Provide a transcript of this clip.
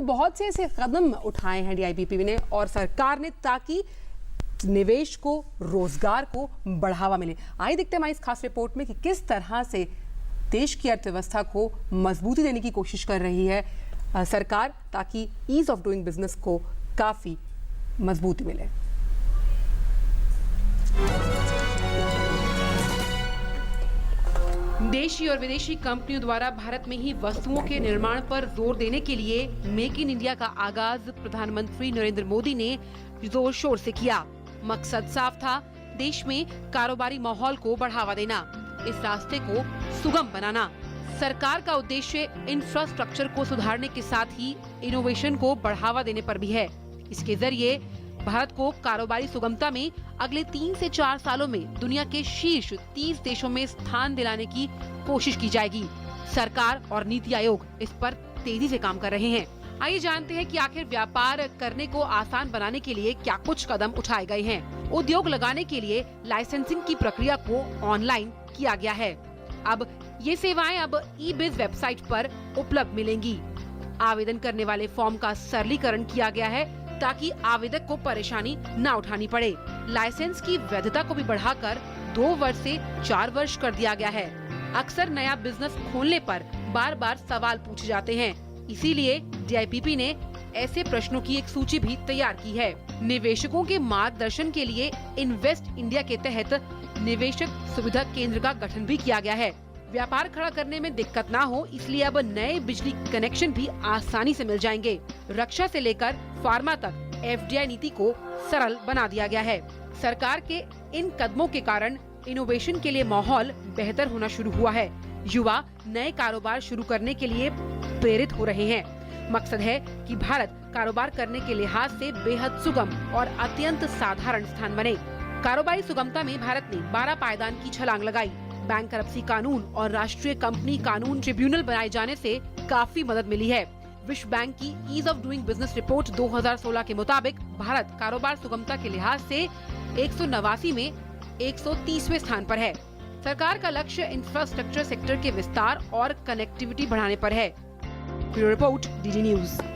बहुत से ऐसे कदम उठाए हैं DIPP ने और सरकार ने ताकि निवेश को, रोजगार को बढ़ावा मिले। आइए देखते हैं हमारी इस खास रिपोर्ट में कि किस तरह से देश की अर्थव्यवस्था को मजबूती देने की कोशिश कर रही है सरकार, ताकि ईज ऑफ डूइंग बिजनेस को काफी मजबूती मिले। देशी और विदेशी कंपनियों द्वारा भारत में ही वस्तुओं के निर्माण पर जोर देने के लिए मेक इन इंडिया का आगाज प्रधानमंत्री नरेंद्र मोदी ने जोर शोर से किया। मकसद साफ था, देश में कारोबारी माहौल को बढ़ावा देना, इस रास्ते को सुगम बनाना। सरकार का उद्देश्य इंफ्रास्ट्रक्चर को सुधारने के साथ ही इनोवेशन को बढ़ावा देने पर भी है। इसके जरिए भारत को कारोबारी सुगमता में अगले 3 से 4 सालों में दुनिया के शीर्ष 30 देशों में स्थान दिलाने की कोशिश की जाएगी। सरकार और नीति आयोग इस पर तेजी से काम कर रहे हैं। आइए जानते हैं कि आखिर व्यापार करने को आसान बनाने के लिए क्या कुछ कदम उठाए गए हैं। उद्योग लगाने के लिए लाइसेंसिंग की प्रक्रिया को ऑनलाइन किया गया है। अब ये सेवाएं अब ई-बिज़ वेबसाइट पर उपलब्ध मिलेंगी। आवेदन करने वाले फॉर्म का सरलीकरण किया गया है ताकि आवेदक को परेशानी न उठानी पड़े। लाइसेंस की वैधता को भी बढ़ाकर 2 वर्ष से 4 वर्ष कर दिया गया है। अक्सर नया बिजनेस खोलने पर बार बार सवाल पूछे जाते हैं, इसीलिए DIPP ने ऐसे प्रश्नों की एक सूची भी तैयार की है। निवेशकों के मार्गदर्शन के लिए इन्वेस्ट इंडिया के तहत निवेशक सुविधा केंद्र का गठन भी किया गया है। व्यापार खड़ा करने में दिक्कत ना हो, इसलिए अब नए बिजली कनेक्शन भी आसानी से मिल जाएंगे। रक्षा से लेकर फार्मा तक FDI नीति को सरल बना दिया गया है। सरकार के इन कदमों के कारण इनोवेशन के लिए माहौल बेहतर होना शुरू हुआ है। युवा नए कारोबार शुरू करने के लिए प्रेरित हो रहे हैं। मकसद है कि भारत कारोबार करने के लिहाज से बेहद सुगम और अत्यंत साधारण स्थान बने। कारोबारी सुगमता में भारत ने 12 पायदान की छलांग लगाई। बैंकरप्सी कानून और राष्ट्रीय कंपनी कानून ट्रिब्यूनल बनाए जाने से काफी मदद मिली है। विश्व बैंक की ease of doing business report 2016 के मुताबिक भारत कारोबार सुगमता के लिहाज से 189 में 130वें स्थान पर है। सरकार का लक्ष्य इंफ्रास्ट्रक्चर सेक्टर के विस्तार और कनेक्टिविटी बढ़ाने पर है। Bureau report, DD news.